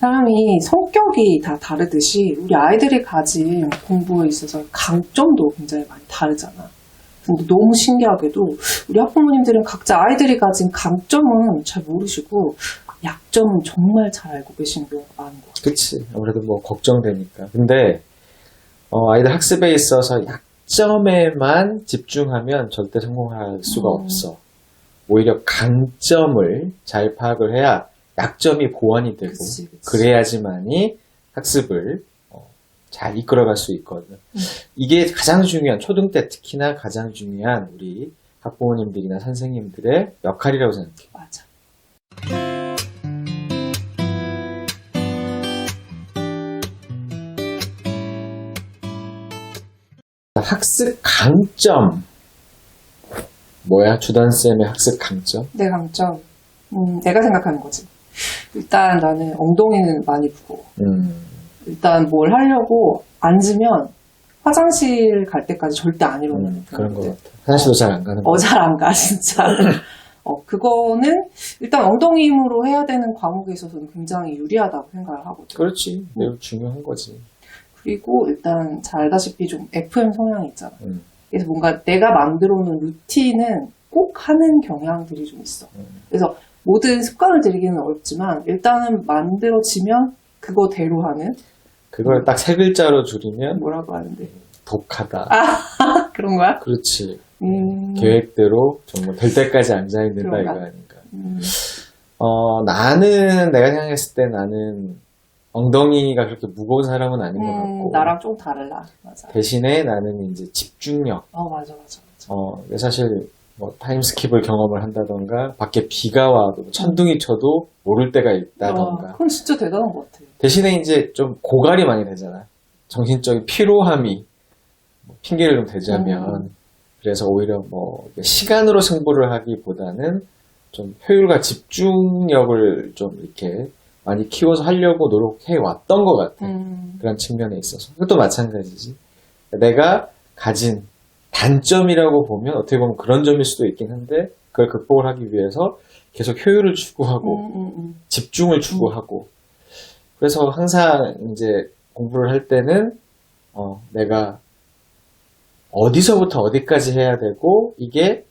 사람이 성격이 다 다르듯이 우리 아이들이 가진 공부에 있어서 강점도 굉장히 많이 다르잖아. 근데 너무 신기하게도 우리 학부모님들은 각자 아이들이 가진 강점은 잘 모르시고 약점은 정말 잘 알고 계시는 경우가 많은 것 같아요. 그치. 아무래도 뭐 걱정되니까. 근데 아이들 학습에 있어서 약점에만 집중하면 절대 성공할 수가 없어. 오히려 강점을 잘 파악을 해야 약점이 보완이 되고 그치. 그래야지만이 학습을 잘 이끌어갈 수 있거든. 이게 가장 중요한 초등 때 특히나 가장 중요한 우리 학부모님들이나 선생님들의 역할이라고 생각해. 맞아. 학습 강점 뭐야? 주단쌤의 학습 강점? 내 강점, 내가 생각하는 거지. 일단 나는 엉덩이는 많이 무거워. 일단 뭘 하려고 앉으면 화장실 갈 때까지 절대 안 일어나는 그런 것 같아. 화장실도 잘 안 가는 거. 잘 안 가, 진짜. 그거는 일단 엉덩이 힘으로 해야 되는 과목에 있어서는 굉장히 유리하다고 생각을 하거든. 그렇지. 매우 중요한 거지. 그리고 일단 잘 알다시피 좀 FM 성향이 있잖아. 그래서 뭔가 내가 만들어 놓은 루틴은 꼭 하는 경향들이 좀 있어. 그래서 모든 습관을 들이기는 어렵지만 일단은 만들어지면 그거대로 하는. 그걸 딱 세 글자로 줄이면 뭐라고 하는데? 독하다. 그런 거야? 그렇지. 계획대로 정말 될 때까지 앉아있는다 그런가? 이거 아닌가. 나는 내가 생각했을 때 나는 엉덩이가 그렇게 무거운 사람은 아닌 것 같고. 나랑 좀 다르다. 맞아. 대신에 나는 이제 집중력. 맞아. 사실 뭐 타임스킵을 경험을 한다던가 밖에 비가 와도 천둥이 쳐도 모를 때가 있다던가. 그건 진짜 대단한 것 같아. 대신에 이제 좀 고갈이 많이 되잖아. 정신적인 피로함이 핑계를 좀 대자면 그래서 오히려 뭐 시간으로 승부를 하기보다는 좀 효율과 집중력을 좀 이렇게 많이 키워서 하려고 노력해 왔던 것 같아. 그런 측면에 있어서. 그것도 마찬가지지. 내가 가진 단점이라고 보면 어떻게 보면 그런 점일 수도 있긴 한데 그걸 극복을 하기 위해서 계속 효율을 추구하고 집중을 추구하고 그래서 항상 이제 공부를 할 때는 내가 어디서부터 어디까지 해야 되고 이게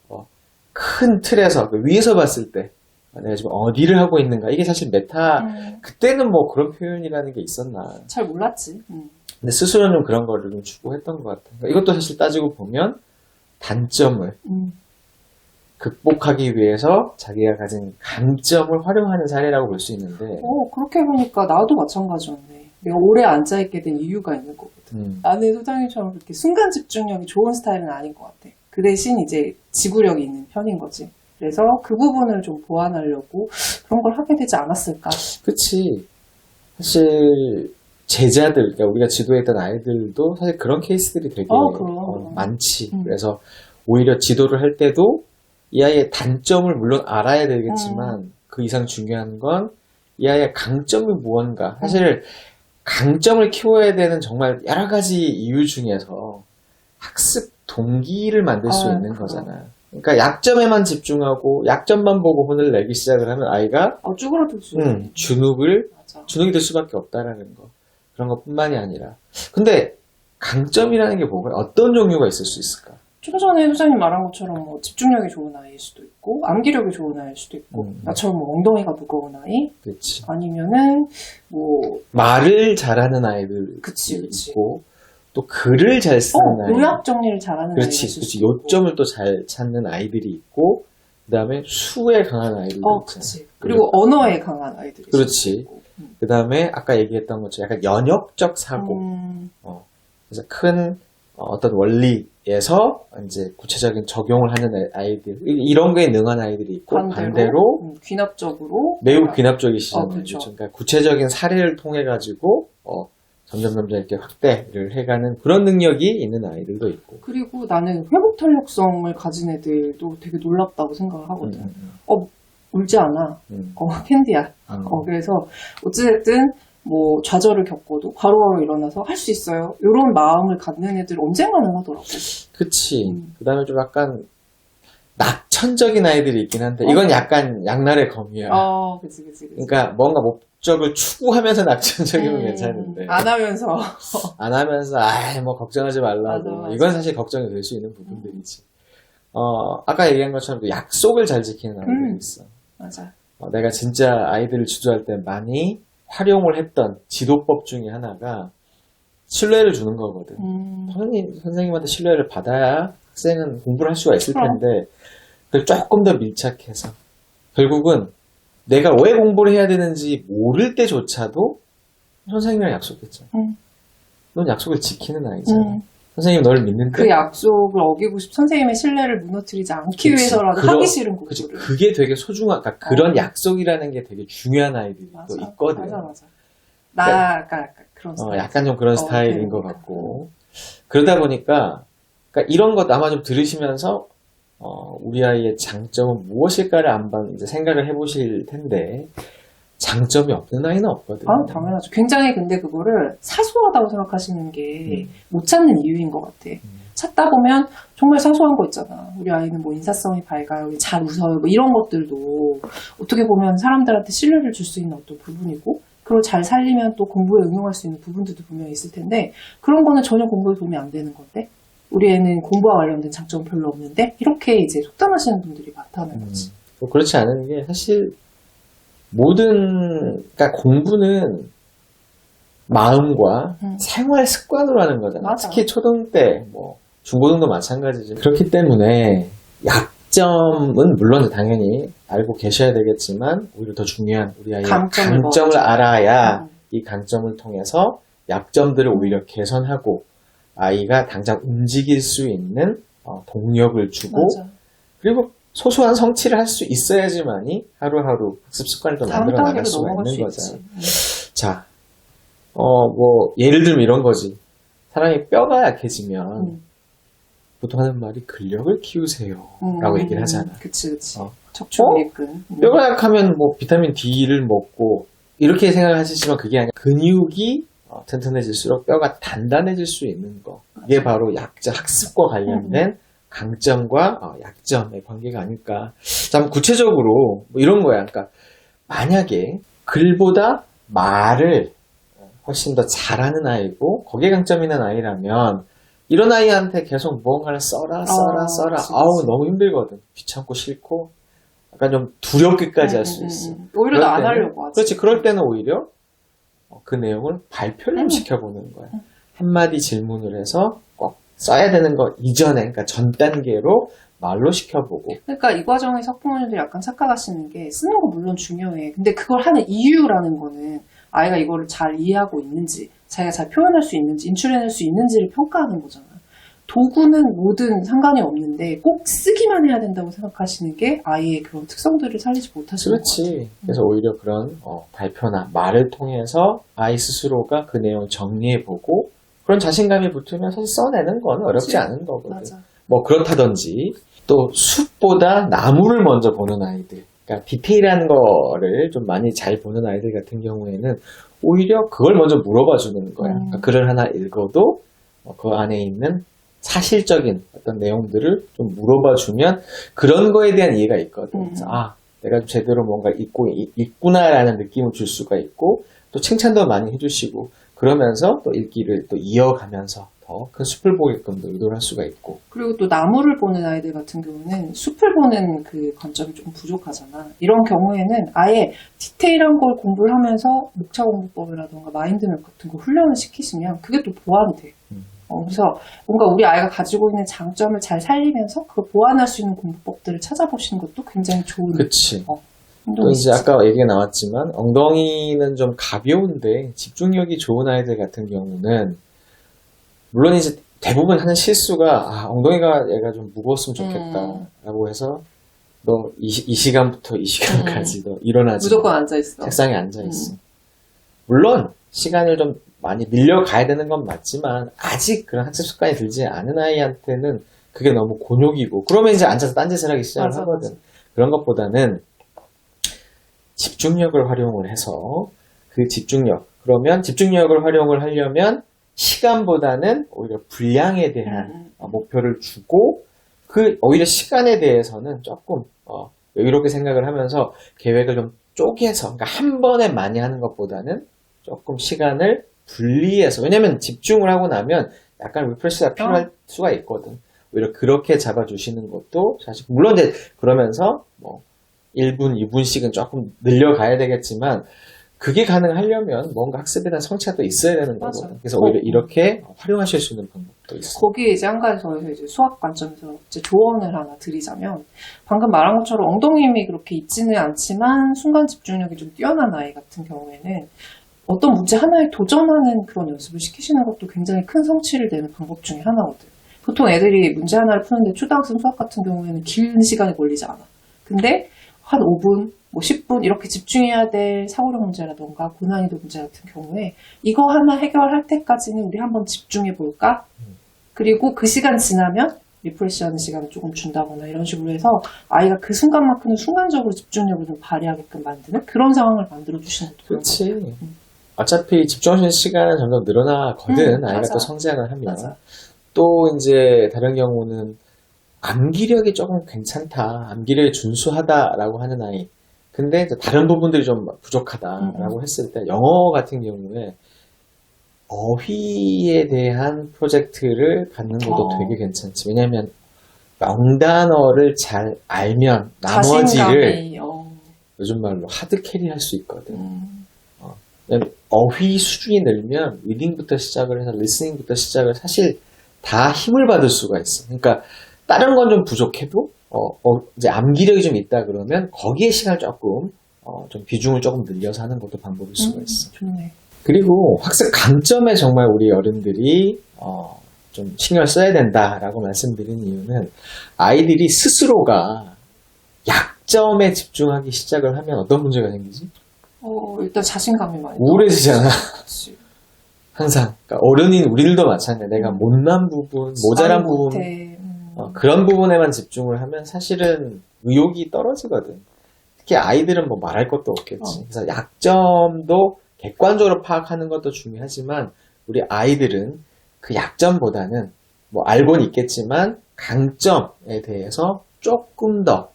큰 틀에서 위에서 봤을 때 내가 지금 어디를 하고 있는가 이게 사실 메타 그때는 뭐 그런 표현이라는 게 있었나 잘 몰랐지. 근데 스스로는 그런 거를 좀 추구했던 것 같아요. 그러니까 이것도 사실 따지고 보면 단점을 극복하기 위해서 자기가 가진 강점을 활용하는 사례라고 볼 수 있는데 그렇게 보니까 나도 마찬가지였네. 내가 오래 앉아있게 된 이유가 있는 거거든. 나는 소장님처럼 그렇게 순간 집중력이 좋은 스타일은 아닌 것 같아. 그 대신 이제 지구력이 있는 편인 거지. 그래서 그 부분을 좀 보완하려고 그런 걸 하게 되지 않았을까. 그치. 사실 제자들, 그러니까 우리가 지도했던 아이들도 사실 그런 케이스들이 되게 많지. 그래서 오히려 지도를 할 때도 이 아이의 단점을 물론 알아야 되겠지만 그 이상 중요한 건 이 아이의 강점이 무언가. 사실 강점을 키워야 되는 정말 여러 가지 이유 중에서 학습 동기를 만들 수 있는 거잖아. 그러니까 약점에만 집중하고 약점만 보고 혼을 내기 시작을 하면 아이가 쭈그러들 수 있는 주눅이 될 수밖에 없다라는 거. 그런 것뿐만이 아니라. 근데 강점이라는 게 뭐가 어떤 종류가 있을 수 있을까? 좀 전에 소장님 말한 것처럼 뭐 집중력이 좋은 아이일 수도 있고 암기력이 좋은 아이일 수도 있고 나처럼 뭐 엉덩이가 무거운 아이 그치. 아니면은 뭐 말을 잘하는 아이들 있고 또 글을 잘 쓰는 아이 요약 정리를 잘하는 아이들 그렇지. 요점을 또 잘 찾는 아이들이 있고 그 다음에 수에 강한 아이들도 있잖아. 그리고 언어에 강한 아이들이 그렇지. 그 다음에 아까 얘기했던 것처럼 약간 연역적 사고 그래서 큰 어떤 원리에서 이제 구체적인 적용을 하는 아이들 이런 거에 능한 아이들이 있고 반대로 귀납적으로 매우 귀납적이시잖아요. 그렇죠. 그러니까 구체적인 사례를 통해 가지고 점점 이렇게 확대를 해가는 그런 능력이 있는 아이들도 있고 그리고 나는 회복 탄력성을 가진 애들도 되게 놀랍다고 생각을 하거든. 울지 않아. 캔디야. 그래서 어찌됐든 뭐 좌절을 겪어도 바로바로 일어나서 할 수 있어요. 이런 마음을 갖는 애들 언젠가는 하더라고. 그치. 그 다음에 좀 약간 낙천적인 아이들이 있긴 한데 이건 약간 양날의 검이야. 그치. 그러니까 뭔가 목적을 추구하면서 낙천적이면 괜찮은데 안 하면서. 안 하면서 뭐 걱정하지 말라고. 맞아. 이건 사실 걱정이 될 수 있는 부분들이지. 아까 얘기한 것처럼 그 약속을 잘 지키는 아이들이 있어. 맞아. 내가 진짜 아이들을 지도할 때 많이 활용을 했던 지도법 중에 하나가 신뢰를 주는 거거든. 당연히 선생님한테 신뢰를 받아야 학생은 공부를 할 수가 있을 텐데 그걸 조금 더 밀착해서 결국은 내가 왜 공부를 해야 되는지 모를 때조차도 선생님이랑 약속했잖아. 넌 약속을 지키는 아이잖아. 선생님 너를 믿는데 그 약속을 어기고 선생님의 신뢰를 무너뜨리지 않기 위해서라도 하기 싫은 공부를. 그게 되게 소중한, 그러니까 그런 약속이라는 게 되게 중요한 아이들이 또 있거든. 맞아. 나 약간 그런 스타일. 약간 좀 그런 스타일인 것 같고. 그러다 보니까, 그러니까 이런 것 아마 좀 들으시면서, 우리 아이의 장점은 무엇일까를 한번 이제 생각을 해보실 텐데, 장점이 없는 아이는 없거든요. 당연하죠. 굉장히 근데 그거를 사소하다고 생각하시는 게 못 찾는 이유인 것 같아. 찾다 보면 정말 사소한 거 있잖아. 우리 아이는 뭐 인사성이 밝아요, 잘 웃어요, 뭐 이런 것들도 어떻게 보면 사람들한테 신뢰를 줄 수 있는 어떤 부분이고, 그걸 잘 살리면 또 공부에 응용할 수 있는 부분들도 분명히 있을 텐데, 그런 거는 전혀 공부에 도움이 안 되는 건데, 우리 애는 공부와 관련된 장점은 별로 없는데, 이렇게 이제 속단하시는 분들이 많다는 거지. 뭐 그렇지 않은 게 사실 그러니까 공부는 마음과 생활 습관으로 하는 거잖아. 맞아. 특히 초등 때, 뭐, 중고등도 마찬가지지. 그렇기 때문에 약점은 물론 당연히 알고 계셔야 되겠지만, 오히려 더 중요한 우리 아이의 강점을 알아야 이 강점을 통해서 약점들을 오히려 개선하고 아이가 당장 움직일 수 있는 동력을 주고, 맞아. 그리고 소소한 성취를 할 수 있어야지만이 하루하루 학습 습관을 또 만들어 나갈 수가 있는 거잖아. 자, 뭐, 예를 들면 이런 거지. 사람이 뼈가 약해지면, 보통 하는 말이 근력을 키우세요. 라고 얘기를 하잖아. 그치. 척추근육근. 뼈가 약하면 뭐, 비타민 D를 먹고, 이렇게 생각하시지만 그게 아니라 근육이 튼튼해질수록 뼈가 단단해질 수 있는 거. 이게 바로 학습과 관련된 강점과 약점의 관계가 아닐까. 참 구체적으로 뭐 이런 거야. 그러니까 만약에 글보다 말을 훨씬 더 잘하는 아이고 거기에 강점 있는 아이라면 이런 아이한테 계속 무언가를 써라. 그치. 아우 너무 힘들거든. 귀찮고 싫고 약간 좀 두렵게까지 할 수 있어. 오히려 나 안 하려고 하지. 그렇지. 그럴 때는 오히려 그 내용을 발표를 좀 시켜보는 거야. 한마디 질문을 해서 꼭 써야 되는 거 이전에, 그러니까 전 단계로 말로 시켜보고. 그러니까 이 과정에서 학부모님들이 약간 착각하시는 게 쓰는 거 물론 중요해. 근데 그걸 하는 이유라는 거는 아이가 이거를 잘 이해하고 있는지, 자기가 잘 표현할 수 있는지, 인출해낼 수 있는지를 평가하는 거잖아. 도구는 뭐든 상관이 없는데 꼭 쓰기만 해야 된다고 생각하시는 게 아이의 그런 특성들을 살리지 못하시는 거지. 그렇지. 그래서 오히려 그런 발표나 말을 통해서 아이 스스로가 그 내용을 정리해보고 그런 자신감이 붙으면 사실 써내는 건 어렵지 않은 거거든. 맞아. 뭐 그렇다든지 또 숲보다 나무를 먼저 보는 아이들. 그러니까 디테일한 거를 좀 많이 잘 보는 아이들 같은 경우에는 오히려 그걸 먼저 물어봐 주는 거야. 그러니까 글을 하나 읽어도 그 안에 있는 사실적인 어떤 내용들을 좀 물어봐 주면 그런 거에 대한 이해가 있거든. 그래서 내가 좀 제대로 뭔가 있구나라는 느낌을 줄 수가 있고 또 칭찬도 많이 해주시고 그러면서 또 읽기를 또 이어가면서 더 큰 숲을 보게끔도 의도를 할 수가 있고. 그리고 또 나무를 보는 아이들 같은 경우는 숲을 보는 그 관점이 좀 부족하잖아. 이런 경우에는 아예 디테일한 걸 공부를 하면서 목차공부법이라던가 마인드맵 같은 거 훈련을 시키시면 그게 또 보완이 돼. 그래서 뭔가 우리 아이가 가지고 있는 장점을 잘 살리면서 그걸 보완할 수 있는 공부법들을 찾아보시는 것도 굉장히 좋은. 그치. 또 이제 아까 얘기가 나왔지만 엉덩이는 좀 가벼운데 집중력이 좋은 아이들 같은 경우는 물론 이제 대부분 하는 실수가 엉덩이가 얘가 좀 무거웠으면 좋겠다라고 해서 너 이 시간부터 이 시간까지 너 일어나지 무조건 앉아있어. 책상에 앉아있어. 물론 시간을 좀 많이 늘려가야 되는 건 맞지만 아직 그런 학습 습관이 들지 않은 아이한테는 그게 너무 곤욕이고 그러면 이제 앉아서 딴짓을 하기 시작을 하거든. 맞아. 그런 것보다는 집중력을 활용을 해서 그 그러면 집중력을 활용을 하려면 시간보다는 오히려 분량에 대한 목표를 주고 오히려 시간에 대해서는 조금, 여유롭게 생각을 하면서 계획을 좀 쪼개서, 그러니까 한 번에 많이 하는 것보다는 조금 시간을 분리해서, 왜냐면 집중을 하고 나면 약간 리프레시가 필요할 수가 있거든. 오히려 그렇게 잡아주시는 것도 사실, 물론 이제 그러면서 뭐 1분, 2분씩은 조금 늘려가야 되겠지만, 그게 가능하려면 뭔가 학습에 대한 성취가 또 있어야 되는 맞아. 거거든. 그래서 오히려 이렇게 활용하실 수 있는 방법도 있어. 거기에 이제 한 가지 더해서 이제 수학 관점에서 이제 조언을 하나 드리자면, 방금 말한 것처럼 엉덩이 힘이 그렇게 있지는 않지만 순간 집중력이 좀 뛰어난 아이 같은 경우에는 어떤 문제 하나에 도전하는 그런 연습을 시키시는 것도 굉장히 큰 성취를 내는 방법 중에 하나거든. 보통 애들이 문제 하나를 푸는데 초등학생 수학 같은 경우에는 긴 시간이 걸리지 않아. 근데 한 5분, 뭐 10분 이렇게 집중해야 될 사고력 문제라던가 고난이도 문제 같은 경우에 이거 하나 해결할 때까지는 우리 한번 집중해 볼까? 그리고 그 시간 지나면 리프레시하는 시간을 조금 준다거나 이런 식으로 해서 아이가 그 순간만큼은 순간적으로 집중력을 좀 발휘하게끔 만드는 그런 상황을 만들어 주시는 것도 그렇지. 어차피 집중하시는 시간은 점점 늘어나거든. 아이가 맞아. 또 성장을 하면. 맞아. 또 이제 다른 경우는 암기력이 조금 괜찮다. 암기력이 준수하다라고 하는 아이. 근데 이제 다른 부분들이 좀 부족하다라고 했을 때 영어 같은 경우에 어휘에 대한 프로젝트를 갖는 것도 되게 괜찮지. 왜냐면 명단어를 잘 알면 나머지를 자신감이, 요즘 말로 하드 캐리할 수 있거든. 왜냐면 어휘 수준이 늘면 리딩부터 시작을 해서 리스닝부터 시작을 사실 다 힘을 받을 수가 있어. 그러니까 다른 건 좀 부족해도 이제 암기력이 좀 있다 그러면 거기에 시간을 조금 좀 비중을 조금 늘려서 하는 것도 방법일 수가 있어. 좋네. 그리고 학습 강점에 정말 우리 어른들이 좀 신경을 써야 된다라고 말씀드린 이유는 아이들이 스스로가 약점에 집중하기 시작을 하면 어떤 문제가 생기지? 일단 자신감이 많이 우울해지잖아. 떨어지지. 항상. 그러니까 어른인 우리들도 마찬가지야. 내가 못난 부분, 모자란 나는 부분, 못해. 그런 부분에만 집중을 하면 사실은 의욕이 떨어지거든. 특히 아이들은 뭐 말할 것도 없겠지. 그래서 약점도 객관적으로 파악하는 것도 중요하지만 우리 아이들은 그 약점보다는 뭐 알고는 있겠지만 강점에 대해서 조금 더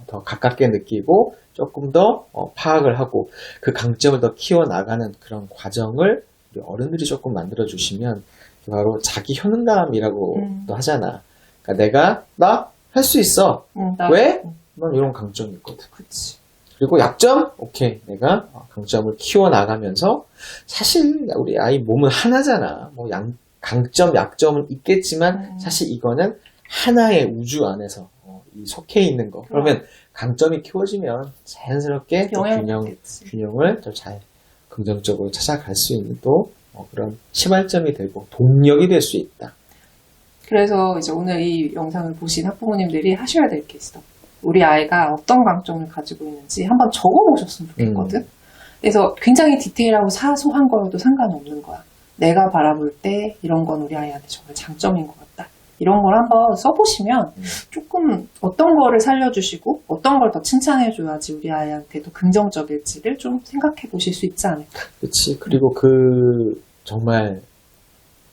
가깝게 느끼고 조금 더 파악을 하고 그 강점을 더 키워나가는 그런 과정을 우리 어른들이 조금 만들어주시면 바로 자기 효능감이라고도 하잖아. 그러니까 나 할 수 있어. 왜? 난 이런 강점이 있거든. 그치. 그리고 약점? 오케이. 내가 강점을 키워나가면서 사실 우리 아이 몸은 하나잖아. 뭐 강점, 약점은 있겠지만 사실 이거는 하나의 우주 안에서 속해 있는 거. 그러면 강점이 키워지면 자연스럽게 균형을 더 잘 긍정적으로 찾아갈 수 있는 또 그런 시발점이 되고 동력이 될 수 있다. 그래서 이제 오늘 이 영상을 보신 학부모님들이 하셔야 될 게 있어. 우리 아이가 어떤 강점을 가지고 있는지 한번 적어보셨으면 좋겠거든. 그래서 굉장히 디테일하고 사소한 거여도 상관없는 거야. 내가 바라볼 때 이런 건 우리 아이한테 정말 장점인 것 같다. 이런 걸 한번 써보시면 조금 어떤 거를 살려주시고 어떤 걸 더 칭찬해줘야지 우리 아이한테 더 긍정적일지를 좀 생각해 보실 수 있지 않을까. 그렇지. 그리고 정말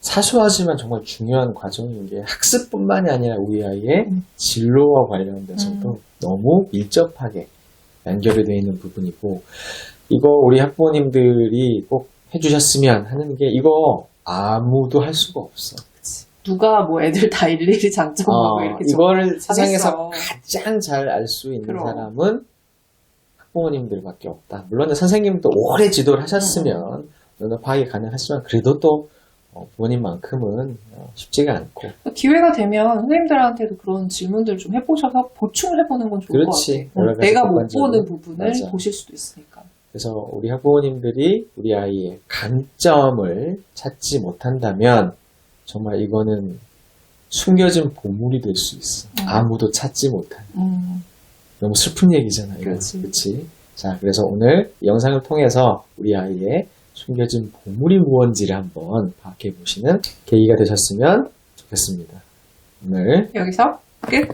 사소하지만 정말 중요한 과정인 게 학습뿐만이 아니라 우리 아이의 진로와 관련돼서도 너무 밀접하게 연결이 되어 있는 부분이고 이거 우리 학부모님들이 꼭 해주셨으면 하는 게 이거 아무도 할 수가 없어. 누가 뭐 애들 다 일일이 장점하고 이렇게 이거를 세상에서 가장 잘 알 수 있는 그럼. 사람은 학부모님들밖에 없다. 물론 선생님도 오래 지도를 하셨으면 어느 파악이 가능하지만 그래도 또 부모님만큼은 쉽지가 않고. 기회가 되면 선생님들한테도 그런 질문들을 좀 해보셔서 보충을 해보는 건 좋을 그렇지. 것 같아요. 내가 못 보는 부분을 맞아. 보실 수도 있으니까. 그래서 우리 학부모님들이 우리 아이의 강점을 찾지 못한다면 정말 이거는 숨겨진 보물이 될 수 있어. 아무도 찾지 못한. 너무 슬픈 얘기잖아. 이거. 그렇지. 자, 그래서 오늘 이 영상을 통해서 우리 아이의 숨겨진 보물이 무언지를 한번 파악해 보시는 계기가 되셨으면 좋겠습니다. 오늘 여기서 끝!